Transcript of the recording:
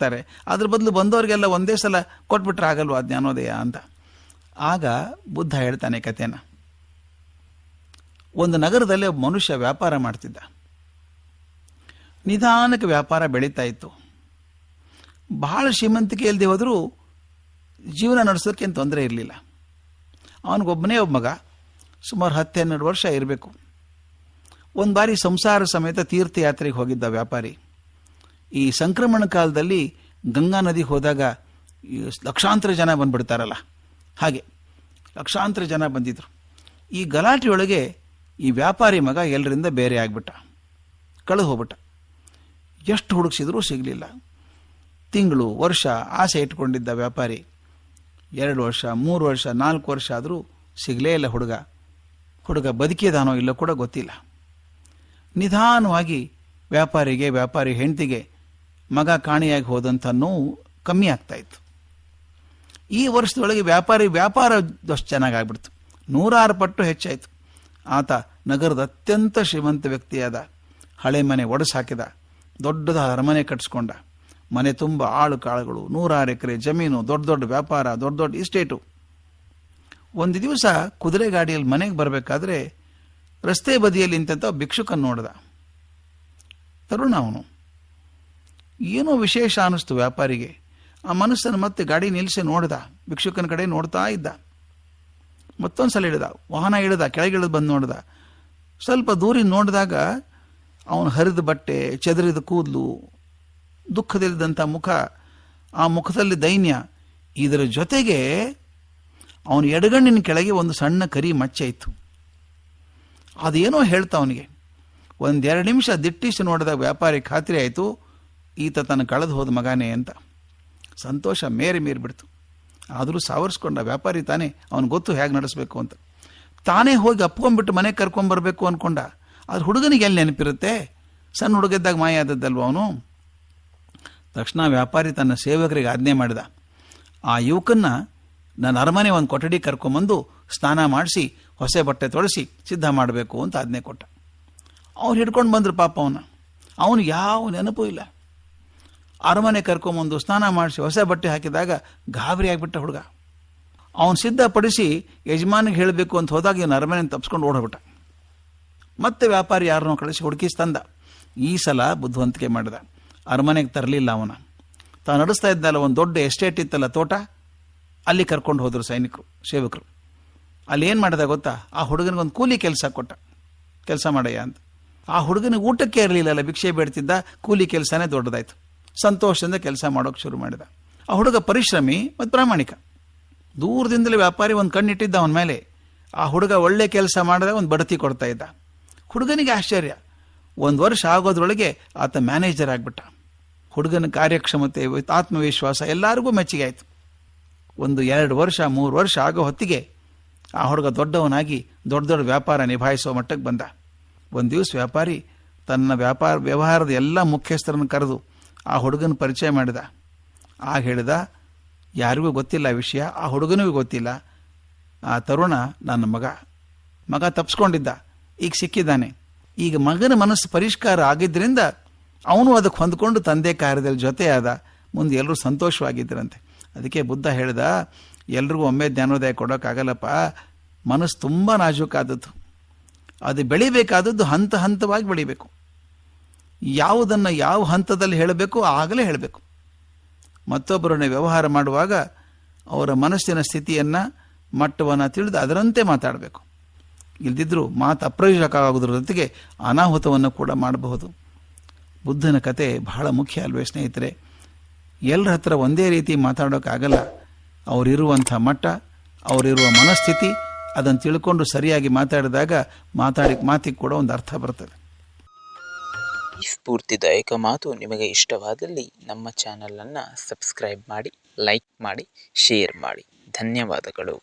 ತಾರೆ, ಅದ್ರ ಬದಲು ಬಂದವರಿಗೆಲ್ಲ ಒಂದೇ ಸಲ ಕೊಟ್ಬಿಟ್ರೆ ಆಗಲ್ವಾ ಜ್ಞಾನೋದಯ ಅಂತ. ಆಗ ಬುದ್ಧ ಹೇಳ್ತಾನೆ ಕಥೆನ. ಒಂದು ನಗರದಲ್ಲಿ ಒಬ್ಬ ಮನುಷ್ಯ ವ್ಯಾಪಾರ ಮಾಡ್ತಿದ್ದ. ನಿಧಾನಕ್ಕೆ ವ್ಯಾಪಾರ ಬೆಳೀತಾ ಇತ್ತು. ಬಹಳ ಶ್ರೀಮಂತಿಕೆ ಇಲ್ಲದೆ ಹೋದರೂ ಜೀವನ ನಡೆಸೋಕ್ಕೆ ಏನು ತೊಂದರೆ ಇರಲಿಲ್ಲ. ಅವನಿಗೊಬ್ಬನೇ ಒಬ್ಬ ಮಗ, ಸುಮಾರು 10-12 ವರ್ಷ ಇರಬೇಕು. ಒಂದು ಬಾರಿ ಸಂಸಾರ ಸಮೇತ ತೀರ್ಥಯಾತ್ರೆಗೆ ಹೋಗಿದ್ದ ವ್ಯಾಪಾರಿ. ಈ ಸಂಕ್ರಮಣ ಕಾಲದಲ್ಲಿ ಗಂಗಾ ನದಿಗೆ ಹೋದಾಗ ಲಕ್ಷಾಂತರ ಜನ ಬಂದ್ಬಿಡ್ತಾರಲ್ಲ, ಹಾಗೆ ಲಕ್ಷಾಂತರ ಜನ ಬಂದಿದ್ರು. ಈ ಗಲಾಟೆಯೊಳಗೆ ಈ ವ್ಯಾಪಾರಿ ಮಗ ಎಲ್ಲರಿಂದ ಬೇರೆ ಆಗಿಬಿಟ್ಟ, ಕಳೆದು ಹೋಗ್ಬಿಟ್ಟ. ಎಷ್ಟು ಹುಡುಕಿಸಿದ್ರೂ ಸಿಗಲಿಲ್ಲ. ತಿಂಗಳು ವರ್ಷ ಆಸೆ ಇಟ್ಕೊಂಡಿದ್ದ ವ್ಯಾಪಾರಿ 2 ವರ್ಷ 3 ವರ್ಷ 4 ವರ್ಷ ಆದರೂ ಸಿಗಲೇ ಇಲ್ಲ ಹುಡುಗ ಬದುಕಿದಾನೋ ಇಲ್ಲೋ ಕೂಡ ಗೊತ್ತಿಲ್ಲ. ನಿಧಾನವಾಗಿ ವ್ಯಾಪಾರಿ ಹೆಂಡತಿಗೆ ಮಗ ಕಾಣೆಯಾಗಿ ಹೋದಂಥ ನೋವು ಕಮ್ಮಿ ಆಗ್ತಾ ಇತ್ತು. ಈ ವರ್ಷದೊಳಗೆ ವ್ಯಾಪಾರ ಅಷ್ಟು ಚೆನ್ನಾಗಾಗ್ಬಿಡ್ತು, 100 ಪಟ್ಟು ಹೆಚ್ಚಾಯಿತು. ಆತ ನಗರದ ಅತ್ಯಂತ ಶ್ರೀಮಂತ ವ್ಯಕ್ತಿಯಾದ. ಹಳೆ ಮನೆ ಒಡೆದು ಹಾಕಿದ, ದೊಡ್ಡದ ಅರಮನೆ ಕಟ್ಟಿಸ್ಕೊಂಡ. ಮನೆ ತುಂಬ ಆಳು ಕಾಳುಗಳು, 100 ಎಕರೆ ಜಮೀನು, ದೊಡ್ಡ ವ್ಯಾಪಾರ, ದೊಡ್ಡ ಇಸ್ಟೇಟು. ಒಂದು ದಿವಸ ಕುದುರೆ ಗಾಡಿಯಲ್ಲಿ ಮನೆಗೆ ಬರಬೇಕಾದ್ರೆ ರಸ್ತೆ ಬದಿಯಲ್ಲಿ ನಿಂತ ಭಿಕ್ಷುಕನ್ ನೋಡ್ದ. ತರುಣ ಅವನು. ಏನೋ ವಿಶೇಷ ಅನ್ನಿಸ್ತು ವ್ಯಾಪಾರಿಗೆ. ಆ ಮನಸ್ಸನ್ನು ಮತ್ತೆ ಗಾಡಿ ನಿಲ್ಲಿಸಿ ನೋಡ್ದ, ಭಿಕ್ಷುಕನ ಕಡೆ ನೋಡ್ತಾ ಇದ್ದ. ಮತ್ತೊಂದು ಸಲ ಇಳಿದ, ವಾಹನ ಇಳಿದ, ಕೆಳಗಿಳಿದು ಬಂದು ನೋಡ್ದ. ಸ್ವಲ್ಪ ದೂರಿಂದ ನೋಡಿದಾಗ ಅವನು ಹರಿದ ಬಟ್ಟೆ, ಚೆದರಿದ ಕೂದಲು, ದುಃಖದಲ್ಲಿದ್ದಂಥ ಮುಖ, ಆ ಮುಖದಲ್ಲಿ ದೈನ್ಯ. ಇದರ ಜೊತೆಗೆ ಅವನ ಎಡಗಣ್ಣಿನ ಕೆಳಗೆ ಒಂದು ಸಣ್ಣ ಕರಿ ಮಚ್ಚೆ ಇತ್ತು. ಅದೇನೋ ಹೇಳ್ತಾ ಅವನಿಗೆ. 1-2 ನಿಮಿಷ ದಿಟ್ಟಿಸಿ ನೋಡಿದಾಗ ವ್ಯಾಪಾರಿ ಖಾತ್ರಿ ಆಯಿತು, ಈತ ತನ್ನ ಕಳೆದು ಹೋದ ಮಗನೇ ಅಂತ. ಸಂತೋಷ ಮೀರಿಬಿಡ್ತು. ಆದರೂ ಸಾವರಿಸ್ಕೊಂಡ ವ್ಯಾಪಾರಿ ತಾನೇ, ಅವನು ಗೊತ್ತು ಹೇಗೆ ನಡೆಸಬೇಕು ಅಂತ. ತಾನೇ ಹೋಗಿ ಅಪ್ಕೊಂಡ್ಬಿಟ್ಟು ಮನೆಗೆ ಕರ್ಕೊಂಬರ್ಬೇಕು ಅಂದ್ಕೊಂಡ. ಆದ್ರೆ ಹುಡುಗನಿಗೆ ಎಲ್ಲಿ ನೆನಪಿರುತ್ತೆ, ಸಣ್ಣ ಹುಡುಗಿದ್ದಾಗ ಮಾಯ ಆದದ್ದಲ್ವ ಅವನು. ತಕ್ಷಣ ವ್ಯಾಪಾರಿ ತನ್ನ ಸೇವಕರಿಗೆ ಆಜ್ಞೆ ಮಾಡಿದ, ಆ ಯುವಕನ್ನ ನನ್ನ ಅರಮನೆ ಒಂದು ಕೊಠಡಿ ಕರ್ಕೊಂಬಂದು ಸ್ನಾನ ಮಾಡಿಸಿ ಹೊಸ ಬಟ್ಟೆ ತೊಳಸಿ ಸಿದ್ಧ ಮಾಡಬೇಕು ಅಂತ ಆಜ್ಞೆ ಕೊಟ್ಟ. ಅವ್ರು ಹಿಡ್ಕೊಂಡು ಬಂದರು ಪಾಪ ಅವನು ಯಾವ ನೆನಪೂ ಇಲ್ಲ. ಅರಮನೆ ಕರ್ಕೊಂಬಂದು ಸ್ನಾನ ಮಾಡಿಸಿ ಹೊಸ ಬಟ್ಟೆ ಹಾಕಿದಾಗ ಗಾಬರಿ ಆಗಿಬಿಟ್ಟ ಹುಡುಗ. ಅವನು ಸಿದ್ಧಪಡಿಸಿ ಯಜಮಾನಿಗೆ ಹೇಳಬೇಕು ಅಂತ ಹೋದಾಗ ಇವನು ಅರಮನೆ ತಪ್ಪಿಸ್ಕೊಂಡು ಓಡೋಗ್ಬಿಟ್ಟ. ಮತ್ತೆ ವ್ಯಾಪಾರಿ ಯಾರನ್ನೋ ಕಳಿಸಿ ಹುಡುಕಿಸಿ ತಂದ. ಈ ಸಲ ಬುದ್ಧಿವಂತಿಕೆ ಮಾಡಿದ, ಅರಮನೆಗೆ ತರಲಿಲ್ಲ. ತಾನು ನಡೆಸ್ತಾ ಇದ್ದಲ್ಲ ಒಂದು ದೊಡ್ಡ ಎಸ್ಟೇಟ್ ಇತ್ತಲ್ಲ, ತೋಟ, ಅಲ್ಲಿ ಕರ್ಕೊಂಡು ಹೋದರು ಸೇವಕರು. ಅಲ್ಲಿ ಏನು ಮಾಡಿದ ಗೊತ್ತಾ, ಆ ಹುಡುಗನಿಗೊಂದು ಕೂಲಿ ಕೆಲಸ ಕೊಟ್ಟ, ಕೆಲಸ ಮಾಡಯ್ಯ ಅಂತ. ಆ ಹುಡುಗನಿಗೆ ಊಟಕ್ಕೆ ಇರಲಿಲ್ಲಲ್ಲ, ಭಿಕ್ಷೆ ಬೇಡ್ತಿದ್ದ, ಕೂಲಿ ಕೆಲಸನೇ ದೊಡ್ಡದಾಯ್ತು. ಸಂತೋಷದಿಂದ ಕೆಲಸ ಮಾಡೋಕೆ ಶುರು ಮಾಡಿದ. ಆ ಹುಡುಗ ಪರಿಶ್ರಮಿ ಮತ್ತು ಪ್ರಾಮಾಣಿಕ. ದೂರದಿಂದಲೇ ವ್ಯಾಪಾರಿ ಒಂದು ಕಣ್ಣಿಟ್ಟಿದ್ದ ಅವನ ಮೇಲೆ. ಆ ಹುಡುಗ ಒಳ್ಳೆ ಕೆಲಸ ಮಾಡಿದಾಗ ಒಂದು ಬಡ್ತಿ ಕೊಡ್ತಾ ಇದ್ದ. ಹುಡುಗನಿಗೆ ಆಶ್ಚರ್ಯ. 1 ವರ್ಷ ಆಗೋದ್ರೊಳಗೆ ಆತ ಮ್ಯಾನೇಜರ್ ಆಗಿಬಿಟ್ಟ. ಹುಡುಗನ ಕಾರ್ಯಕ್ಷಮತೆ, ಆತ್ಮವಿಶ್ವಾಸ ಎಲ್ಲರಿಗೂ ಮೆಚ್ಚುಗೆ ಆಯಿತು. 1-2 ವರ್ಷ 3 ವರ್ಷ ಆಗೋ ಹೊತ್ತಿಗೆ ಆ ಹುಡುಗ ದೊಡ್ಡವನಾಗಿ ದೊಡ್ಡ ವ್ಯಾಪಾರ ನಿಭಾಯಿಸೋ ಮಟ್ಟಕ್ಕೆ ಬಂದ. ಒಂದು ದಿವಸ ವ್ಯಾಪಾರಿ ತನ್ನ ವ್ಯವಹಾರದ ಎಲ್ಲ ಮುಖ್ಯಸ್ಥರನ್ನು ಕರೆದು ಆ ಹುಡುಗನ ಪರಿಚಯ ಮಾಡಿದ. ಆಗ ಹೇಳಿದ, ಯಾರಿಗೂ ಗೊತ್ತಿಲ್ಲ ವಿಷಯ, ಆ ಹುಡುಗನಿಗೂ ಗೊತ್ತಿಲ್ಲ. ಆ ತರುಣ ನನ್ನ ಮಗ ತಪ್ಪಿಸ್ಕೊಂಡಿದ್ದ, ಈಗ ಸಿಕ್ಕಿದ್ದಾನೆ. ಈಗ ಮಗನ ಮನಸ್ಸು ಪರಿಷ್ಕಾರ ಆಗಿದ್ದರಿಂದ ಅವನು ಅದಕ್ಕೆ ಹೊಂದ್ಕೊಂಡು ತಂದೆ ಕಾರ್ಯದಲ್ಲಿ ಜೊತೆ ಆದ. ಮುಂದೆ ಎಲ್ಲರೂ ಸಂತೋಷವಾಗಿದ್ದರಂತೆ. ಅದಕ್ಕೆ ಬುದ್ಧ ಹೇಳಿದ, ಎಲ್ರಿಗೂ ಒಮ್ಮೆ ಜ್ಞಾನೋದಯ ಕೊಡೋಕ್ಕಾಗಲ್ಲಪ್ಪ, ಮನಸ್ಸು ತುಂಬ ನಾಜೂಕಾದದ್ದು. ಅದು ಬೆಳಿಬೇಕಾದದ್ದು ಹಂತ ಹಂತವಾಗಿ ಬೆಳಿಬೇಕು. ಯಾವುದನ್ನು ಯಾವ ಹಂತದಲ್ಲಿ ಹೇಳಬೇಕು ಆಗಲೇ ಹೇಳಬೇಕು. ಮತ್ತೊಬ್ಬರನ್ನ ವ್ಯವಹಾರ ಮಾಡುವಾಗ ಅವರ ಮನಸ್ಸಿನ ಸ್ಥಿತಿಯನ್ನು, ಮಟ್ಟವನ್ನು ತಿಳಿದು ಅದರಂತೆ ಮಾತಾಡಬೇಕು. ಇಲ್ದಿದ್ರೂ ಮಾತು ಅಪ್ರಯೋಜಕ ಆಗೋದ್ರ ಜೊತೆಗೆ ಅನಾಹುತವನ್ನು ಕೂಡ ಮಾಡಬಹುದು. ಬುದ್ಧನ ಕತೆ ಬಹಳ ಮುಖ್ಯ ಅಲ್ವೇ ಸ್ನೇಹಿತರೆ. ಎಲ್ಲರ ಹತ್ರ ಒಂದೇ ರೀತಿ ಮಾತಾಡೋಕ್ಕಾಗಲ್ಲ. ಅವರಿರುವಂಥ ಮಟ್ಟ, ಅವರಿರುವ ಮನಸ್ಥಿತಿ, ಅದನ್ನು ತಿಳ್ಕೊಂಡು ಸರಿಯಾಗಿ ಮಾತಾಡಿದಾಗ ಮಾತಿಗೆ ಕೂಡ ಒಂದು ಅರ್ಥ ಬರ್ತದೆ. ಈ ಸ್ಫೂರ್ತಿದಾಯಕ ಮಾತು ನಿಮಗೆ ಇಷ್ಟವಾದಲ್ಲಿ ನಮ್ಮ ಚಾನಲನ್ನು ಸಬ್ಸ್ಕ್ರೈಬ್ ಮಾಡಿ, ಲೈಕ್ ಮಾಡಿ, ಶೇರ್ ಮಾಡಿ. ಧನ್ಯವಾದಗಳು.